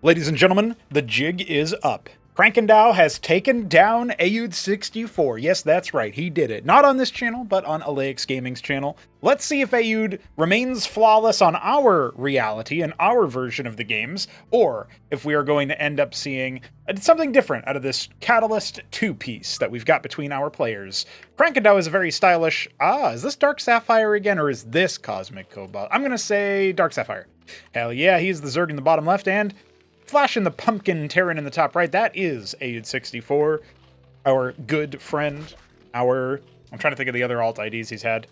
Ladies and gentlemen, the jig is up. Krankendow has taken down Aoud64. Yes, that's right, he did it. Not on this channel, but on Alex Gaming's channel. Let's see if Aoud remains flawless on our reality and our version of the games, or if we are going to end up seeing something different out of this Catalyst 2-piece that we've got between our players. Krankendow is a very stylish... is this Dark Sapphire again, or is this Cosmic Cobalt? I'm gonna say Dark Sapphire. Hell yeah, he's the Zerg in the bottom left, and Flash in the Pumpkin Terran in the top right. That is Aoud64, our good friend. I'm trying to think of the other alt IDs he's had.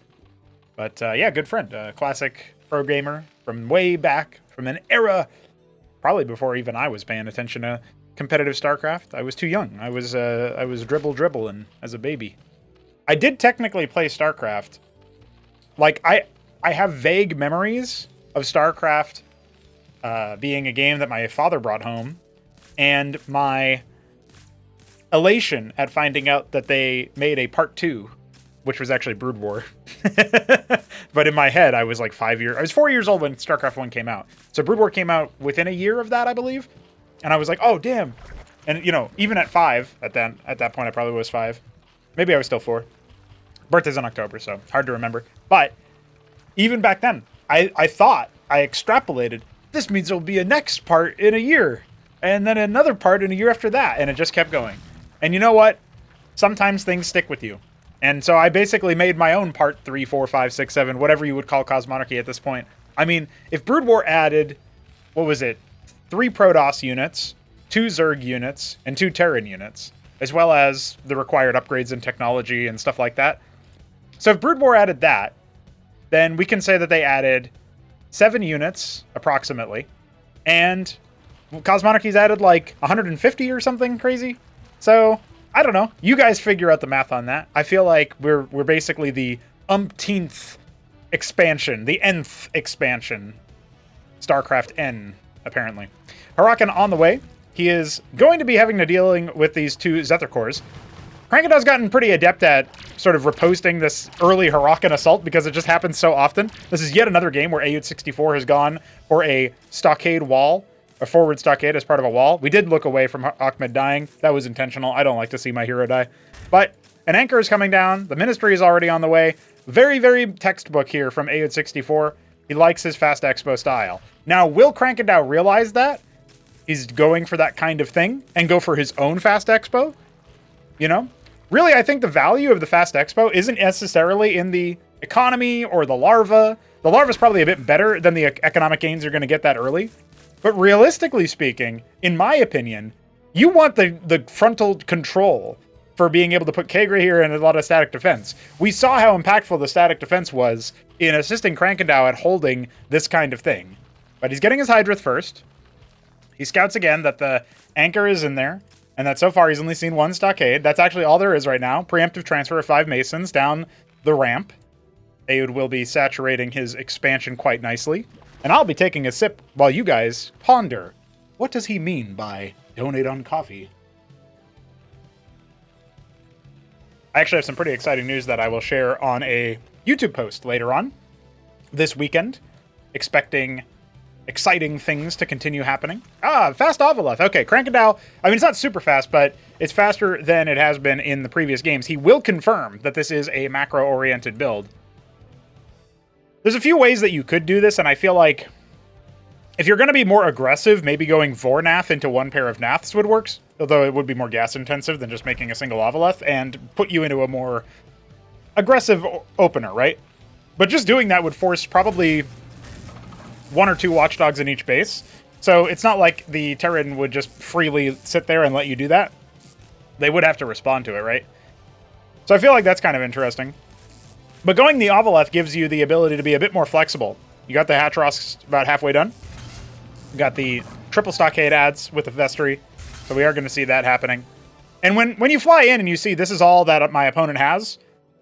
But yeah, good friend. Classic pro gamer from way back, from an era, probably before even I was paying attention to competitive StarCraft. I was too young. I was dribbling as a baby. I did technically play StarCraft. Like, I have vague memories of StarCraft being a game that my father brought home, and my elation at finding out that they made a part 2, which was actually Brood War. But in my head, I was like 4 years old when StarCraft 1 came out. So Brood War came out within a year of that, I believe. And I was like, oh, damn. And, you know, even at 5, at that point, I probably was 5. Maybe I was still 4. Birthday's in October, so hard to remember. But even back then, I thought, I extrapolated, this means there'll be a next part in a year, and then another part in a year after that, and it just kept going. And you know what? Sometimes things stick with you. And so I basically made my own part 3, 4, 5, 6, 7, whatever you would call Cosmonarchy at this point. I mean, if Brood War added, 3 Protoss units, 2 Zerg units, and 2 Terran units, as well as the required upgrades in technology and stuff like that. So if Brood War added that, then we can say that they added 7 units, approximately, and Cosmonarchy's added like 150 or something crazy. So, I don't know. You guys figure out the math on that. I feel like we're basically the umpteenth expansion, the nth expansion. StarCraft N, apparently. Hurakan on the way. He is going to be having to dealing with these 2 Zethar cores. Krankendow's gotten pretty adept at sort of reposting this early Hurakan assault because it just happens so often. This is yet another game where Aoud64 has gone for a stockade wall, a forward stockade as part of a wall. We did look away from Ahmed dying. That was intentional. I don't like to see my hero die. But an anchor is coming down. The Ministry is already on the way. Very, very textbook here from Aoud64. He likes his fast expo style. Now, will Krankendow realize that? He's going for that kind of thing and go for his own fast expo? You know? Really, I think the value of the Fast Expo isn't necessarily in the economy or the larva. The larva is probably a bit better than the economic gains you're going to get that early. But realistically speaking, in my opinion, you want the frontal control for being able to put Kagura here and a lot of static defense. We saw how impactful the static defense was in assisting Krankendow at holding this kind of thing. But he's getting his Hydrith first. He scouts again that the anchor is in there, and that so far he's only seen 1 stockade. That's actually all there is right now. Preemptive transfer of 5 Masons down the ramp. Aoud will be saturating his expansion quite nicely. And I'll be taking a sip while you guys ponder. What does he mean by donate on coffee? I actually have some pretty exciting news that I will share on a YouTube post later on this weekend. Expecting exciting things to continue happening. Fast Avaleth. Okay, Krankendow, I mean, it's not super fast, but it's faster than it has been in the previous games. He will confirm that this is a macro-oriented build. There's a few ways that you could do this, and I feel like if you're going to be more aggressive, maybe going Vornath into 1 pair of Naths would work, although it would be more gas-intensive than just making a single Avaleth, and put you into a more aggressive opener, right? But just doing that would force probably 1 or 2 watchdogs in each base. So it's not like the Terran would just freely sit there and let you do that. They would have to respond to it, right? So I feel like that's kind of interesting. But going the Avaleth gives you the ability to be a bit more flexible. You got the Hatteras about halfway done. You got the triple stockade adds with the Vestry. So we are going to see that happening. And when you fly in and you see this is all that my opponent has,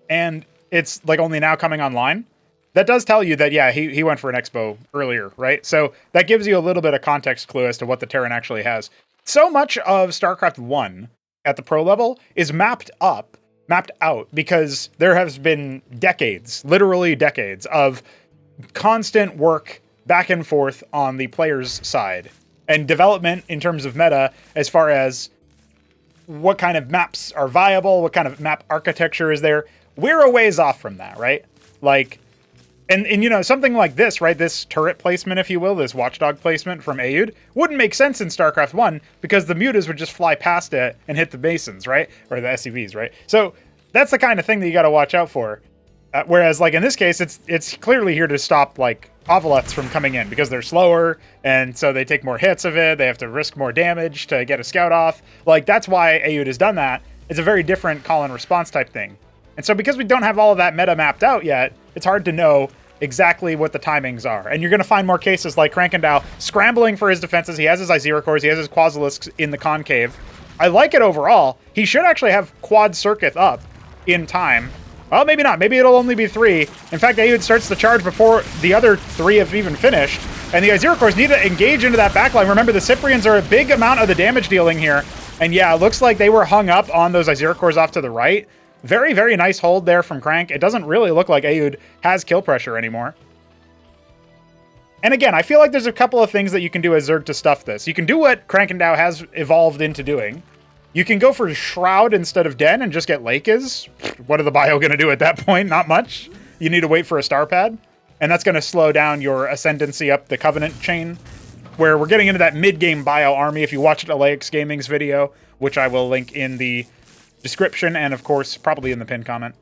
and it's like only now coming online, that does tell you that, yeah, he went for an Expo earlier, right? So that gives you a little bit of context clue as to what the Terran actually has. So much of StarCraft 1 at the pro level is mapped out, because there has been decades, literally decades, of constant work back and forth on the player's side. and development in terms of meta as far as what kind of maps are viable, what kind of map architecture is there. We're a ways off from that, right? Like, and you know, something like this, right? This turret placement, if you will, this watchdog placement from Aoud wouldn't make sense in StarCraft 1 because the mutas would just fly past it and hit the basins, right? Or the SCVs, right? So that's the kind of thing that you got to watch out for. Whereas, like, in this case, it's clearly here to stop, like, Ovoleths from coming in because they're slower, and so they take more hits of it. They have to risk more damage to get a scout off. Like, that's why Aoud has done that. It's a very different call and response type thing. And so because we don't have all of that meta mapped out yet, it's hard to know exactly what the timings are. And you're going to find more cases like Krankendao scrambling for his defenses. He has his Ysera cores. He has his Quasilisks in the concave. I like it overall. He should actually have quad circuit up in time. Well, maybe not. Maybe it'll only be 3. In fact, Aoud starts the charge before the other 3 have even finished. And the Ysera cores need to engage into that backline. Remember, the Cyprians are a big amount of the damage dealing here. And yeah, it looks like they were hung up on those Ysera cores off to the right. Very, very nice hold there from Crank. It doesn't really look like Aoud has kill pressure anymore. And again, I feel like there's a couple of things that you can do as Zerg to stuff this. You can do what Krankendao has evolved into doing. You can go for Shroud instead of Den and just get Lakes. What are the bio going to do at that point? Not much. You need to wait for a star pad. And that's going to slow down your ascendancy up the Covenant chain, where we're getting into that mid-game bio army. If you watched Alex Gaming's video, which I will link in the description and, of course, probably in the pinned comment.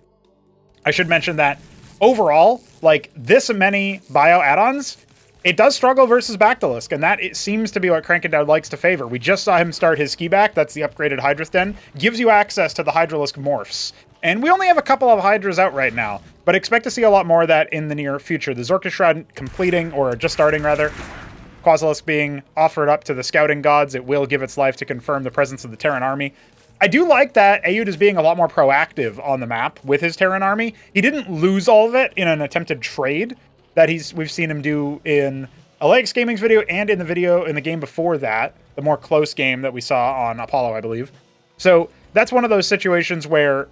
I should mention that overall, like, this many bio add-ons, it does struggle versus Bactylisk, and that it seems to be what Krankendao likes to favor. We just saw him start his ski back. That's the upgraded Hydrath Den. Gives you access to the Hydralisk morphs. And we only have a couple of Hydras out right now, but expect to see a lot more of that in the near future. The Zorka Shroud completing, or just starting rather, Quasilisk being offered up to the scouting gods. It will give its life to confirm the presence of the Terran army. I do like that Aoud is being a lot more proactive on the map with his Terran army. He didn't lose all of it in an attempted trade that we've seen him do in Alex Gaming's video and in the game before that, the more close game that we saw on Apollo, I believe. So that's one of those situations where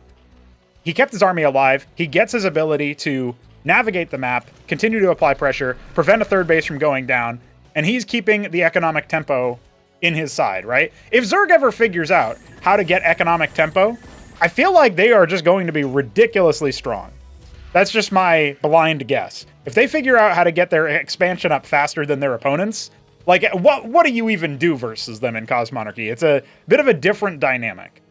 he kept his army alive. He gets his ability to navigate the map, continue to apply pressure, prevent a third base from going down, and he's keeping the economic tempo in his side, right? If Zerg ever figures out how to get economic tempo, I feel like they are just going to be ridiculously strong. That's just my blind guess. If they figure out how to get their expansion up faster than their opponents, like, what do you even do versus them in Cosmonarchy? It's a bit of a different dynamic.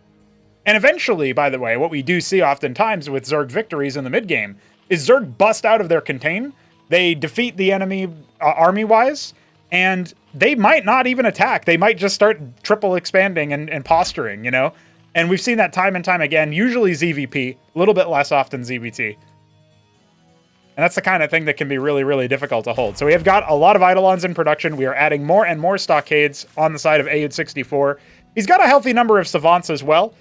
And eventually, by the way, what we do see oftentimes with Zerg victories in the mid-game is Zerg bust out of their contain, they defeat the enemy army-wise, and they might not even attack. They might just start triple expanding and posturing, you know? And we've seen that time and time again, usually ZVP, a little bit less often ZVT. And that's the kind of thing that can be really, really difficult to hold. So we have got a lot of Eidolons in production. We are adding more and more stockades on the side of Aoud 64. He's got a healthy number of Savants as well.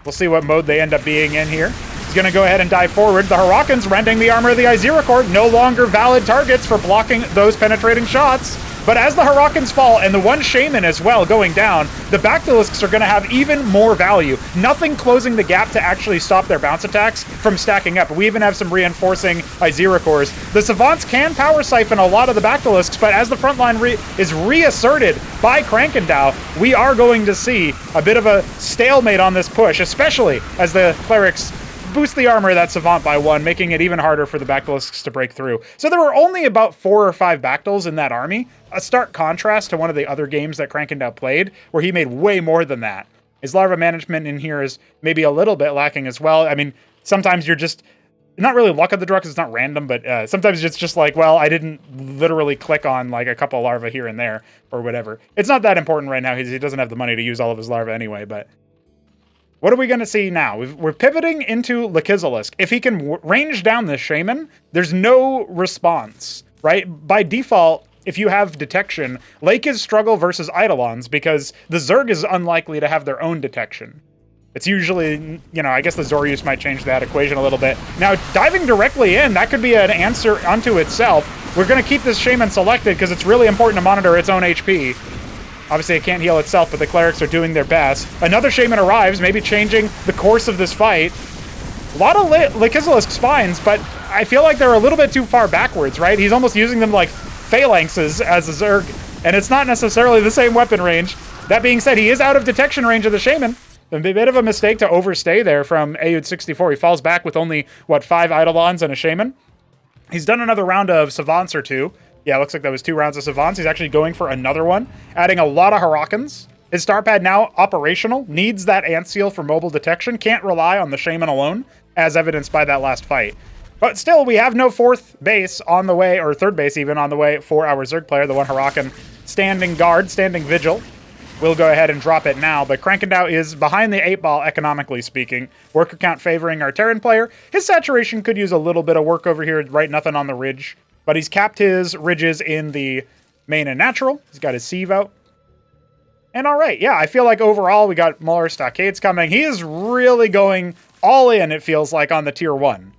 We'll see what mode they end up being in here. He's going to go ahead and dive forward. The Hurricans rending the armor of the Ysera Corps, no longer valid targets for blocking those penetrating shots. But as the Hurricans fall, and the one Shaman as well going down, the Bactylisks are going to have even more value. Nothing closing the gap to actually stop their bounce attacks from stacking up. We even have some reinforcing Ysera cores. The Savants can power siphon a lot of the Bactylisks, but as the front line is reasserted by Krankendao, we are going to see a bit of a stalemate on this push, especially as the Clerics boost the armor of that Savant by 1, making it even harder for the Bactylisks to break through. So there were only about 4 or 5 Bactyls in that army, a stark contrast to one of the other games that Krankendao played, where he made way more than that. His larva management in here is maybe a little bit lacking as well. I mean, sometimes you're just, not really luck of the draw because it's not random, but sometimes it's just like, well, I didn't literally click on like a couple larvae here and there or whatever. It's not that important right now. He doesn't have the money to use all of his larvae anyway, but what are we going to see now? We're pivoting into Lakizalisk. If he can range down this Shaman, there's no response, right? By default, if you have detection, Lakes struggle versus Eidolons because the Zerg is unlikely to have their own detection. It's usually, you know, I guess the Zorius might change that equation a little bit. Now, diving directly in, that could be an answer unto itself. We're going to keep this Shaman selected because it's really important to monitor its own HP. Obviously, it can't heal itself, but the Clerics are doing their best. Another Shaman arrives, maybe changing the course of this fight. A lot of Lakizalisk spines, but I feel like they're a little bit too far backwards, right? He's almost using them like phalanxes as the Zerg and it's not necessarily the same weapon range. That being said, he is out of detection range of the Shaman. A bit of a mistake to overstay there from Ayud64. He falls back with only, what, 5 Eidolons and a Shaman? He's done another round of Savants or 2. Yeah, looks like that was 2 rounds of Savants. He's actually going for another one, adding a lot of Harakans. His star pad now operational, needs that Ant Seal for mobile detection, can't rely on the Shaman alone, as evidenced by that last fight. But still, we have no 4th base on the way, or 3rd base even on the way for our Zerg player, the one Harakan standing guard, standing vigil. We'll go ahead and drop it now, but Krankendao is behind the 8 ball, economically speaking. Worker count favoring our Terran player. His saturation could use a little bit of work over here, right? Nothing on the ridge, but he's capped his ridges in the main and natural. He's got his sieve out. And all right, yeah, I feel like overall we got more Stockades coming. He is really going all in, it feels like, on the tier 1.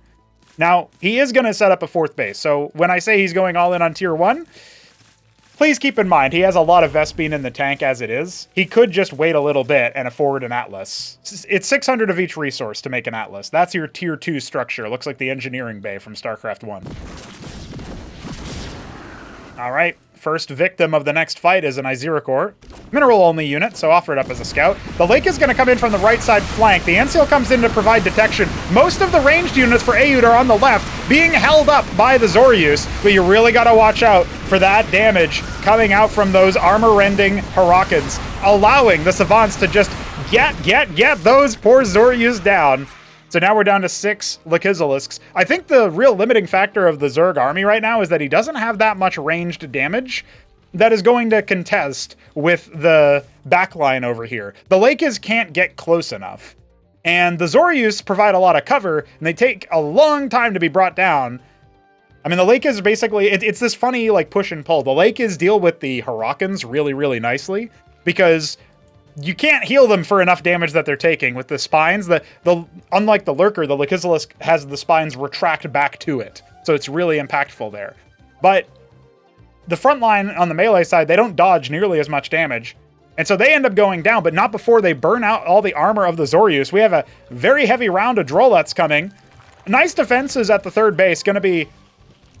Now, he is going to set up a 4th base, so when I say he's going all in on tier 1, please keep in mind, he has a lot of Vespene in the tank as it is. He could just wait a little bit and afford an Atlas. It's 600 of each resource to make an Atlas. That's your tier 2 structure. Looks like the engineering bay from StarCraft 1. All right, first victim of the next fight is an Iziracore. Mineral-only unit, so offer it up as a scout. The Lake is going to come in from the right side flank. The Anseal comes in to provide detection. Most of the ranged units for Ayud are on the left, being held up by the Zoryus, but you really got to watch out for that damage coming out from those armor-rending Harakans, allowing the Savants to just get those poor Zoryus down. So now we're down to 6 Lakizelisks. I think the real limiting factor of the Zerg army right now is that he doesn't have that much ranged damage that is going to contest with the backline over here. The Lakers can't get close enough. And the Zoryus provide a lot of cover, and they take a long time to be brought down. I mean, the Lakers basically, it's this funny like push and pull. The Lakers deal with the Harakans really, really nicely, because you can't heal them for enough damage that they're taking with the spines. Unlike the Lurker, the Lakizilisk has the spines retract back to it. So it's really impactful there. But the front line on the melee side, they don't dodge nearly as much damage. And so they end up going down, but not before they burn out all the armor of the Zoryus. We have a very heavy round of Drolets coming. Nice defenses at the 3rd base. Going to be,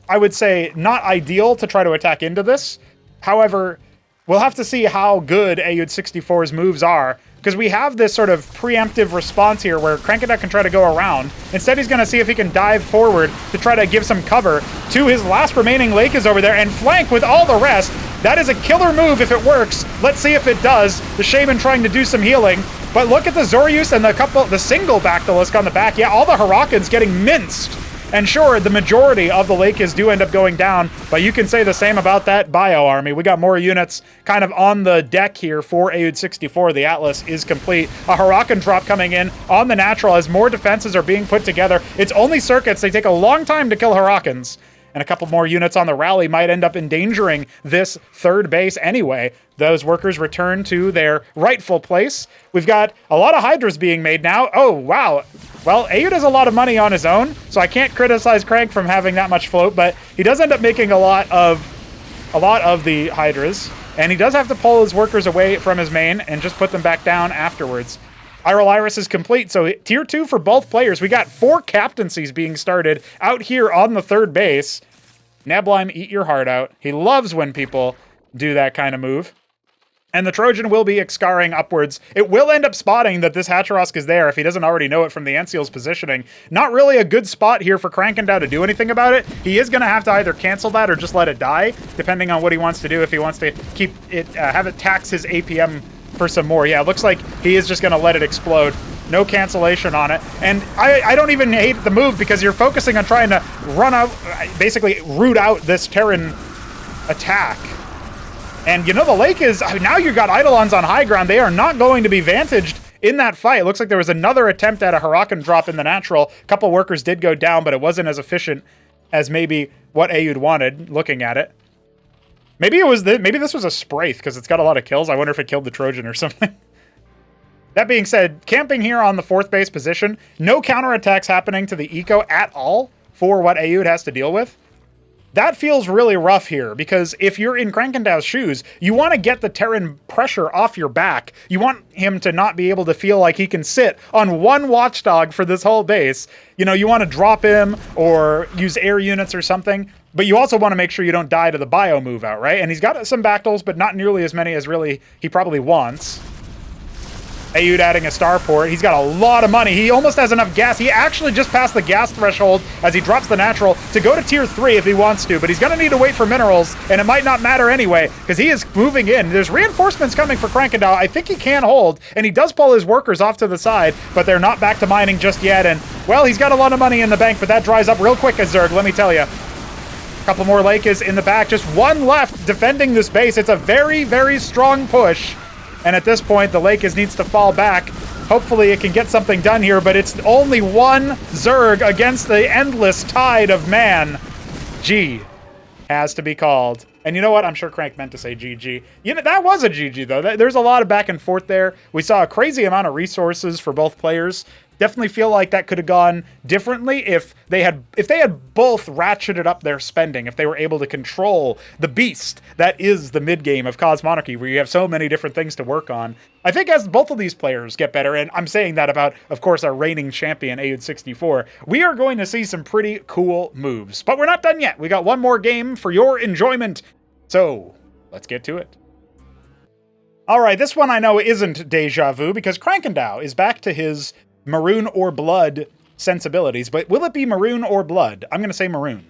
I would say, not ideal to try to attack into this. However, we'll have to see how good Ayud64's moves are, because we have this sort of preemptive response here where Krankendao can try to go around. Instead, he's going to see if he can dive forward to try to give some cover to his last remaining Lakers over there and flank with all the rest. That is a killer move if it works. Let's see if it does. The Shaman trying to do some healing. But look at the Zoryus and the single Bactylisk on the back. Yeah, all the Harakans getting minced. And sure, the majority of the Lakers do end up going down, but you can say the same about that Bio army. We got more units kind of on the deck here for Ayud64. The Atlas is complete. A Harakan drop coming in on the natural as more defenses are being put together. It's only circuits. They take a long time to kill Harakans. And a couple more units on the rally might end up endangering this 3rd base anyway. Those workers return to their rightful place. We've got a lot of Hydras being made now. Oh, wow. Well, Ayud has a lot of money on his own, so I can't criticize Crank from having that much float, but he does end up making a lot of the Hydras, and he does have to pull his workers away from his main and just put them back down afterwards. Iris is complete, so tier 2 for both players. We got 4 captaincies being started out here on the 3rd base. Nablime, eat your heart out. He loves when people do that kind of move. And the Trojan will be Excaring upwards. It will end up spotting that this Hacharosk is there if he doesn't already know it from the Anseal's positioning. Not really a good spot here for Krankendao to do anything about it. He is going to have to either cancel that or just let it die, depending on what he wants to do. If he wants to keep it, have it tax his APM for some more. Yeah, it looks like he is just going to let it explode. No cancellation on it. And I don't even hate the move, because you're focusing on trying to run out, basically root out this Terran attack. And you know, the Lake is, now you've got Eidolons on high ground. They are not going to be vantaged in that fight. It looks like there was another attempt at a Harakan drop in the natural. A couple workers did go down, but it wasn't as efficient as maybe what Ayud wanted, looking at it. Maybe it was maybe this was a Spraith, because it's got a lot of kills. I wonder if it killed the Trojan or something. That being said, camping here on the 4th base position, no counterattacks happening to the eco at all for what Ayud has to deal with. That feels really rough here, because if you're in Krankendao's shoes, you want to get the Terran pressure off your back. You want him to not be able to feel like he can sit on one watchdog for this whole base. You know, you want to drop him or use air units or something. But you also want to make sure you don't die to the bio move out, right? And he's got some Bactyls, but not nearly as many as really he probably wants. Aoud adding a starport. He's got a lot of money. He almost has enough gas. He actually just passed the gas threshold as he drops the natural to go to tier 3 if he wants to, but he's going to need to wait for minerals, and it might not matter anyway because he is moving in. There's reinforcements coming for Krankendao. I think he can hold, and he does pull his workers off to the side, but they're not back to mining just yet. And, well, he's got a lot of money in the bank, but that dries up real quick at Zerg, let me tell you. A couple more Lakes in the back. Just one left defending this base. It's a very, very strong push. And at this point, the Lakers needs to fall back. Hopefully it can get something done here, but it's only one Zerg against the endless tide of man. G has to be called. And you know what? I'm sure Crank meant to say GG. You know, that was a GG, though. There's a lot of back and forth there. We saw a crazy amount of resources for both players. Definitely feel like that could have gone differently if they had both ratcheted up their spending, if they were able to control the beast that is the mid game of Cosmonarchy, where you have so many different things to work on. I think as both of these players get better, and I'm saying that about, of course, our reigning champion, Aoud64, we are going to see some pretty cool moves. But we're not done yet. We got one more game for your enjoyment. So let's get to it. All right, this one I know isn't deja vu because Krankendao is back to his maroon or blood sensibilities, but will it be maroon or blood? I'm going to say maroon.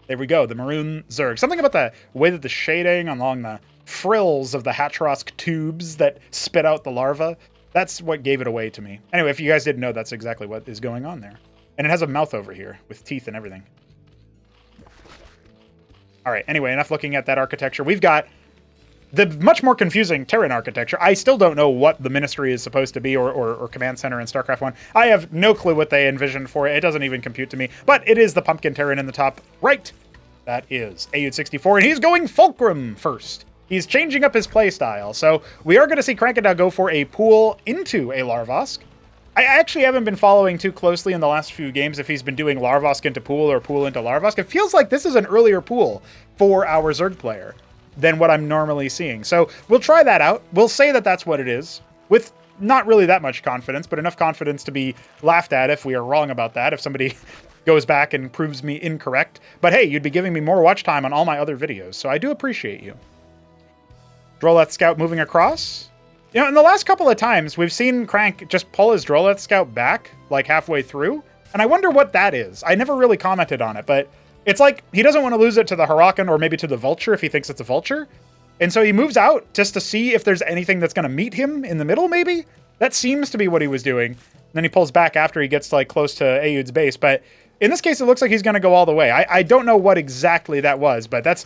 There we go, the maroon Zerg. Something about the way that the shading along the frills of the Hatrosk tubes that spit out the larva, that's what gave it away to me. Anyway, if you guys didn't know, that's exactly what is going on there. And it has a mouth over here with teeth and everything. All right, anyway, enough looking at that architecture. We've got the much more confusing Terran architecture. I still don't know what the Ministry is supposed to be or Command Center in StarCraft 1. I have no clue what they envisioned for it. It doesn't even compute to me. But it is the Pumpkin Terran in the top right. That is Aoud64, and he's going Fulcrum first. He's changing up his playstyle. So we are going to see Krankendao go for a pool into a Larvosk. I actually haven't been following too closely in the last few games if he's been doing Larvosk into pool or pool into Larvosk. It feels like this is an earlier pool for our Zerg player than what I'm normally seeing. So we'll try that out. We'll say that that's what it is, with not really that much confidence, but enough confidence to be laughed at if we are wrong about that, if somebody goes back and proves me incorrect. But hey, you'd be giving me more watch time on all my other videos, so I do appreciate you. Droleth Scout moving across. You know, in the last couple of times, we've seen Crank just pull his Droleth Scout back, like halfway through, and I wonder what that is. I never really commented on it, but it's like he doesn't want to lose it to the Hurakan or maybe to the Vulture if he thinks it's a Vulture. And so he moves out just to see if there's anything that's going to meet him in the middle, maybe? That seems to be what he was doing. And then he pulls back after he gets like close to Aoud's base. But in this case, it looks like he's going to go all the way. I don't know what exactly that was, but that's...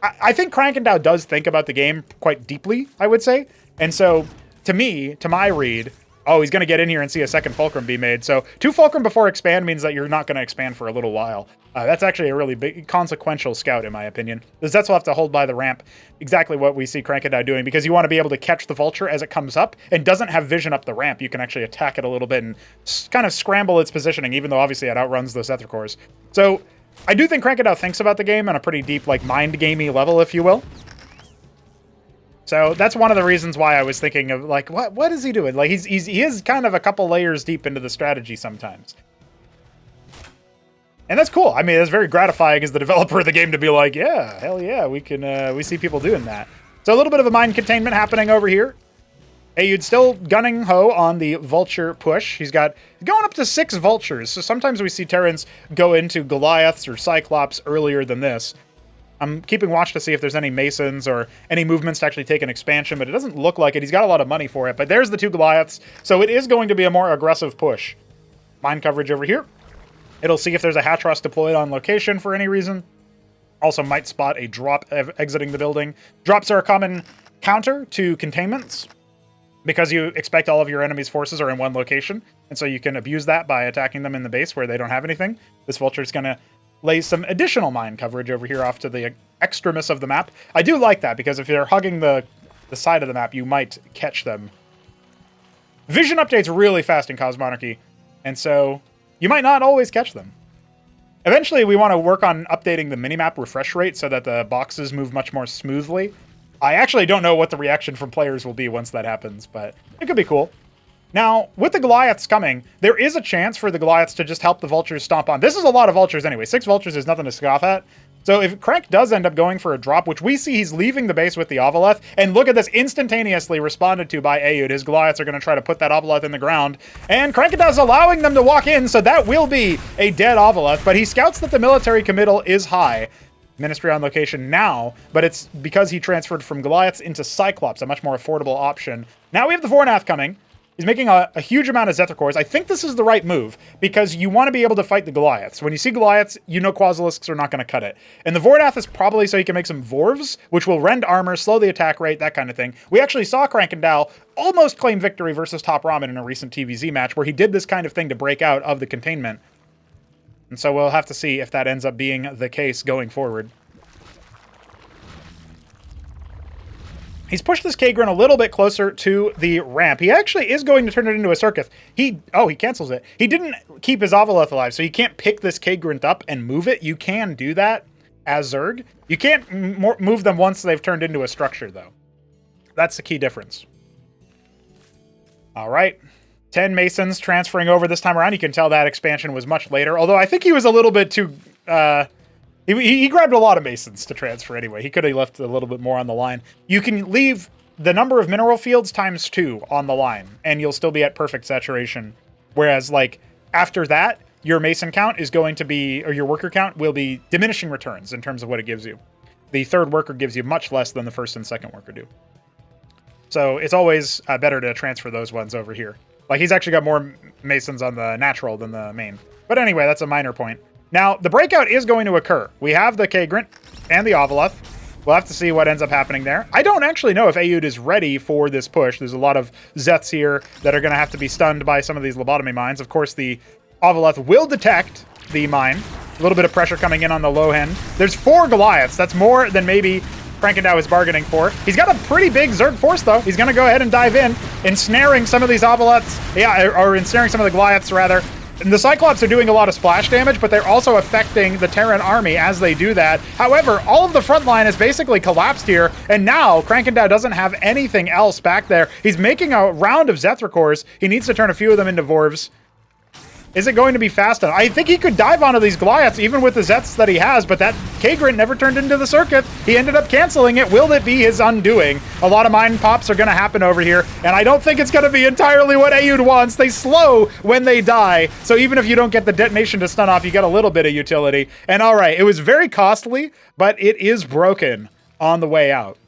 I think Krankendao does think about the game quite deeply, I would say. And so, to me, to my read, oh, he's going to get in here and see a second Fulcrum be made. So 2 Fulcrum before expand means that you're not going to expand for a little while. That's actually a really big, consequential scout, in my opinion. The Zets will have to hold by the ramp, exactly what we see Krankendao doing, because you want to be able to catch the Vulture as it comes up and doesn't have vision up the ramp. You can actually attack it a little bit and kind of scramble its positioning, even though obviously it outruns those Etheric. So I do think Krankendao thinks about the game on a pretty deep, like, mind-gamey level, if you will. So that's one of the reasons why I was thinking of, like, what is he doing? Like, he is kind of a couple layers deep into the strategy sometimes. And that's cool. I mean, it's very gratifying as the developer of the game to be like, yeah, hell yeah, we see people doing that. So a little bit of a mind containment happening over here. Aoud still gunning ho on the Vulture push. He's going up to 6 Vultures. So sometimes we see Terrans go into Goliaths or Cyclops earlier than this. I'm keeping watch to see if there's any Masons or any movements to actually take an expansion, but it doesn't look like it. He's got a lot of money for it, but there's the 2 Goliaths, so it is going to be a more aggressive push. Mine coverage over here. It'll see if there's a Hatrosk deployed on location for any reason. Also might spot a drop exiting the building. Drops are a common counter to containments, because you expect all of your enemy's forces are in one location, and so you can abuse that by attacking them in the base where they don't have anything. This Vulture's going to lay some additional mine coverage over here off to the extremis of the map. I do like that, because if you're hugging the side of the map, you might catch them. Vision updates really fast in Cosmonarchy, and so you might not always catch them. Eventually, we want to work on updating the minimap refresh rate so that the boxes move much more smoothly. I actually don't know what the reaction from players will be once that happens, but it could be cool. Now, with the Goliaths coming, there is a chance for the Goliaths to just help the Vultures stomp on. This is a lot of Vultures anyway. 6 Vultures is nothing to scoff at. So if Crank does end up going for a drop, which we see he's leaving the base with the Ovaleth, and look at this, instantaneously responded to by Aoud. His Goliaths are going to try to put that Ovaleth in the ground, and Krankendow's allowing them to walk in, so that will be a dead Ovaleth, but he scouts that the military committal is high. Ministry on location now, but it's because he transferred from Goliaths into Cyclops, a much more affordable option. Now we have the Vornath coming. He's making a huge amount of Zethicors. I think this is the right move, because you want to be able to fight the Goliaths. When you see Goliaths, you know Quasilisks are not going to cut it. And the Vornath is probably so he can make some Vorvs, which will rend armor, slow the attack rate, that kind of thing. We actually saw Krankendow almost claim victory versus Top Ramen in a recent TVZ match, where he did this kind of thing to break out of the containment. And so we'll have to see if that ends up being the case going forward. He's pushed this Kagrin a little bit closer to the ramp. He actually is going to turn it into a Circuit. He cancels it. He didn't keep his Ovaleth alive, so you can't pick this Kagrin up and move it. You can do that as Zerg. You can't move them once they've turned into a structure, though. That's the key difference. All right. 10 Masons transferring over this time around. You can tell that expansion was much later, although I think he was a little bit too... He grabbed a lot of Masons to transfer anyway. He could have left a little bit more on the line. You can leave the number of mineral fields times 2 on the line, and you'll still be at perfect saturation. Whereas, like, after that, your Mason count is going to be, or your worker count will be diminishing returns in terms of what it gives you. The third worker gives you much less than the first and second worker do. So it's always better to transfer those ones over here. Like, he's actually got more Masons on the natural than the main. But anyway, that's a minor point. Now, the breakout is going to occur. We have the Kagrin and the Ovaleth. We'll have to see what ends up happening there. I don't actually know if Aoud is ready for this push. There's a lot of Zeths here that are going to have to be stunned by some of these lobotomy mines. Of course, the Ovaleth will detect the mine. A little bit of pressure coming in on the low end. There's 4 Goliaths. That's more than maybe Krankendow is bargaining for. He's got a pretty big Zerg force, though. He's going to go ahead and dive in, ensnaring some of these Ovaleths. Yeah, or ensnaring some of the Goliaths, rather. And the Cyclops are doing a lot of splash damage, but they're also affecting the Terran army as they do that. However, all of the front line is basically collapsed here, and now Krankendow doesn't have anything else back there. He's making a round of Zethicors. He needs to turn a few of them into Vorvs. Is it going to be fast enough? I think he could dive onto these Goliaths, even with the Zeths that he has, but that Kagrin never turned into the Circuit. He ended up canceling it. Will it be his undoing? A lot of mine pops are going to happen over here, and I don't think it's going to be entirely what Aoud wants. They slow when they die, so even if you don't get the detonation to stun off, you get a little bit of utility. And all right, it was very costly, but it is broken on the way out.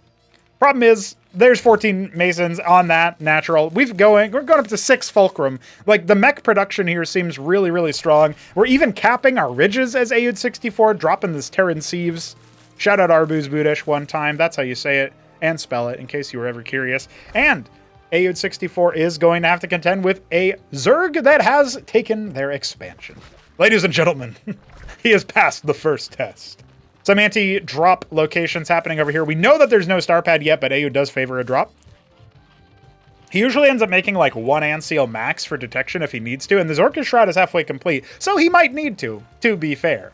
Problem is, there's 14 Masons on that natural. We're going up to 6 Fulcrum. Like, the mech production here seems really, really strong. We're even capping our ridges as Aoud 64, dropping this Terran Sieves. Shout out Arbuz Budish one time. That's how you say it and spell it, in case you were ever curious. And Aoud 64 is going to have to contend with a Zerg that has taken their expansion. Ladies and gentlemen, he has passed the first test. Some anti-drop locations happening over here. We know that there's no star pad yet, but Aoud does favor a drop. He usually ends up making like 1 Anseal max for detection if he needs to, and the Zorka Shroud is halfway complete, so he might need to be fair.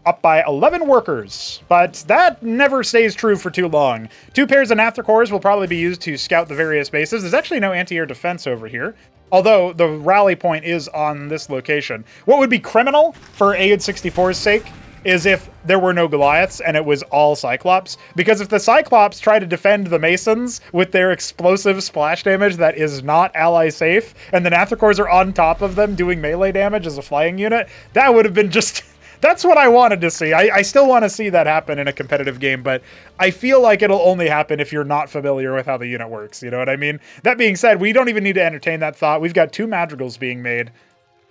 Up by 11 workers, but that never stays true for too long. 2 pairs of Nathricors will probably be used to scout the various bases. There's actually no anti-air defense over here, although the rally point is on this location. What would be criminal for Aoud 64's sake is if there were no Goliaths and it was all Cyclops, because if the Cyclops try to defend the Masons with their explosive splash damage that is not ally safe, and the Nathricors are on top of them doing melee damage as a flying unit, that would have been just... That's what I wanted to see. I still want to see that happen in a competitive game, but I feel like it'll only happen if you're not familiar with how the unit works, you know what I mean? That being said, we don't even need to entertain that thought. We've got 2 Madrigals being made,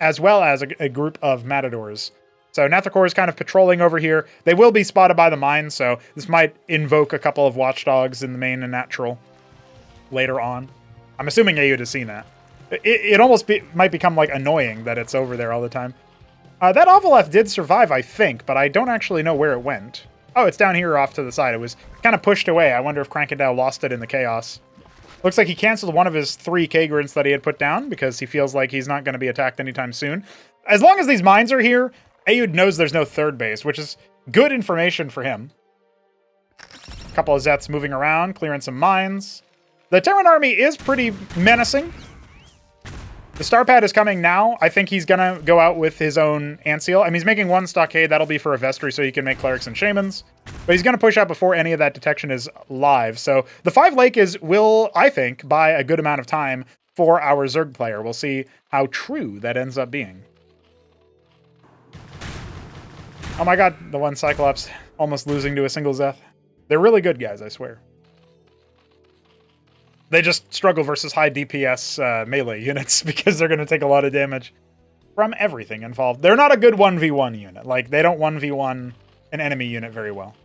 as well as a group of Matadors. So Nathricor is kind of patrolling over here. They will be spotted by the mine, so this might invoke a couple of Watchdogs in the main and natural later on. I'm assuming Aoud has seen that. It almost might become like annoying that it's over there all the time. That Ovaleth did survive, I think, but I don't actually know where it went. Oh, it's down here off to the side. It was kind of pushed away. I wonder if Krankendow lost it in the chaos. Looks like he canceled one of his 3 Kagrins that he had put down because he feels like he's not going to be attacked anytime soon. As long as these mines are here, Aoud knows there's no third base, which is good information for him. A couple of Zeths moving around, clearing some mines. The Terran army is pretty menacing. The Star Pad is coming now. I think he's gonna go out with his own Ant Seal. I mean, he's making one Stockade. That'll be for a Vestry, so he can make Clerics and Shamans. But he's gonna push out before any of that detection is live. So the 5 Lake will, I think, buy a good amount of time for our Zerg player. We'll see how true that ends up being. Oh my god, the one Cyclops almost losing to a single Zeth. They're really good guys, I swear. They just struggle versus high DPS melee units because they're going to take a lot of damage from everything involved. They're not a good 1v1 unit. Like, they don't 1v1 an enemy unit very well.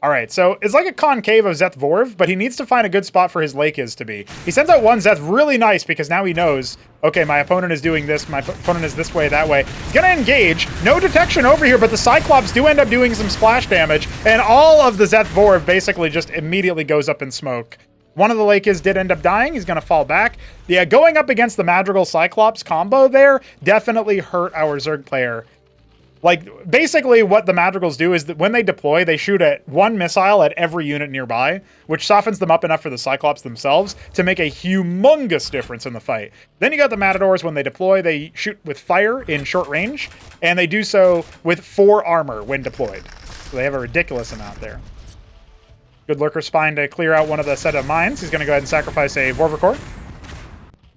All right, so it's like a concave of Zeth Vorv, but he needs to find a good spot for his Lake to be. He sends out one Zeth really nice because now he knows, okay, my opponent is doing this, my opponent is this way, that way. He's going to engage. No detection over here, but the Cyclops do end up doing some splash damage, and all of the Zeth Vorv basically just immediately goes up in smoke. One of the Lakes did end up dying. He's going to fall back. Yeah, going up against the Madrigal Cyclops combo there definitely hurt our Zerg player. Like, basically what the Madrigals do is that when they deploy, they shoot at one missile at every unit nearby, which softens them up enough for the Cyclops themselves to make a humongous difference in the fight. Then you got the Matadors, when they deploy, they shoot with fire in short range, and they do so with 4 armor when deployed. So they have a ridiculous amount there. Good Lurker Spine to clear out one of the set of mines. He's going to go ahead and sacrifice a Vorvikor.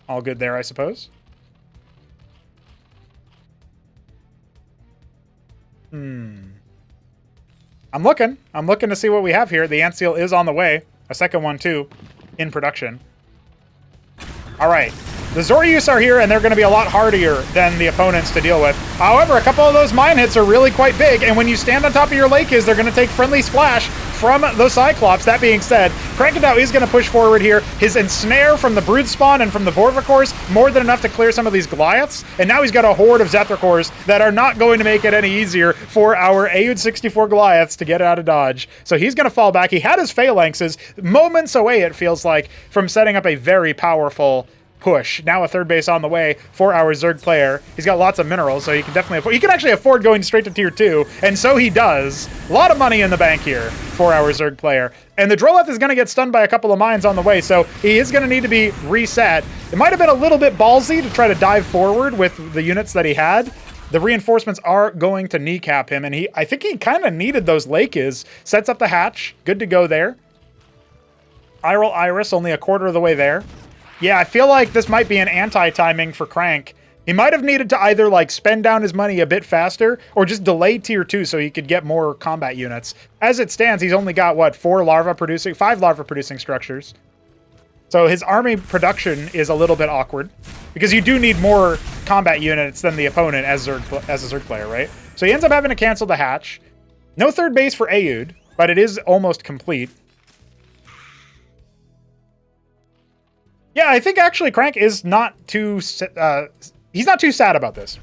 All good there, I suppose. I'm looking to see what we have here. The Ant Seal is on the way. A second one, too, in production. All right. The Zoryus are here, and they're going to be a lot harder than the opponents to deal with. However, a couple of those mine hits are really quite big, and when you stand on top of your Lakes, they're going to take friendly splash from the Cyclops. That being said, Krankendao is going to push forward here. His Ensnare from the Brood Spawn and from the Vorvikors, more than enough to clear some of these Goliaths, and now he's got a horde of Zethrakors that are not going to make it any easier for our Aeud 64 Goliaths to get out of dodge. So he's going to fall back. He had his Phalanxes moments away, it feels like, from setting up a very powerful push. Now a third base on the way for our Zerg player. He's got lots of minerals, so he can definitely afford, he can actually afford going straight to tier 2, and so he does. A lot of money in the bank here for our Zerg player. And the Droleth is going to get stunned by a couple of mines on the way, so he is going to need to be reset. It might have been a little bit ballsy to try to dive forward with the units that he had. The reinforcements are going to kneecap him, and I think he kind of needed those Lakes. Sets up the hatch. Good to go there. Iral Iris only a quarter of the way there. Yeah, I feel like this might be an anti-timing for Crank. He might have needed to either, like, spend down his money a bit faster or just delay tier 2 so he could get more combat units. As it stands, he's only got, what, 5 larva-producing structures. So his army production is a little bit awkward because you do need more combat units than the opponent as a Zerg player, right? So he ends up having to cancel the hatch. No third base for Aeud, but it is almost complete. Yeah, I think actually Crank is not too... he's not too sad about this.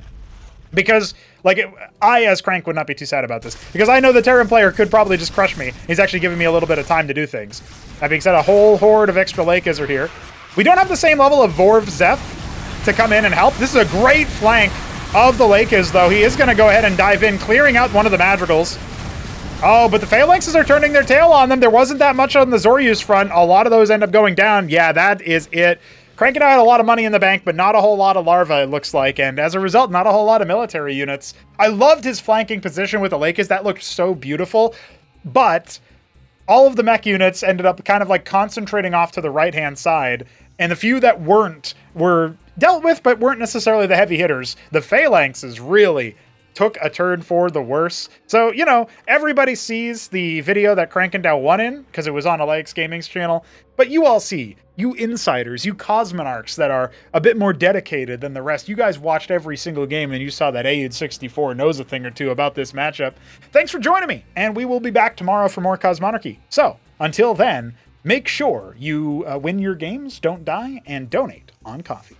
Because, like, I, as Crank, would not be too sad about this. Because I know the Terran player could probably just crush me. He's actually giving me a little bit of time to do things. That being said, a whole horde of extra Lakes are here. We don't have the same level of Vorv Zeth to come in and help. This is a great flank of the Lakes, though. He is going to go ahead and dive in, clearing out one of the Madrigals. Oh, but the Phalanxes are turning their tail on them. There wasn't that much on the Zoryus front. A lot of those end up going down. Yeah, that is it. Krankendao had a lot of money in the bank, but not a whole lot of larva, it looks like. And as a result, not a whole lot of military units. I loved his flanking position with the Lakes. That looked so beautiful. But all of the mech units ended up kind of like concentrating off to the right-hand side. And the few that weren't were dealt with, but weren't necessarily the heavy hitters. The Phalanxes really took a turn for the worse. So, you know, everybody sees the video that Krankendao won in, because it was on Alex Gaming's channel, but you all see, you insiders, you Cosmonarchs that are a bit more dedicated than the rest, you guys watched every single game and you saw that Aeud 64 knows a thing or two about this matchup. Thanks for joining me, and we will be back tomorrow for more Cosmonarchy. So, until then, make sure you win your games, don't die, and donate on coffee.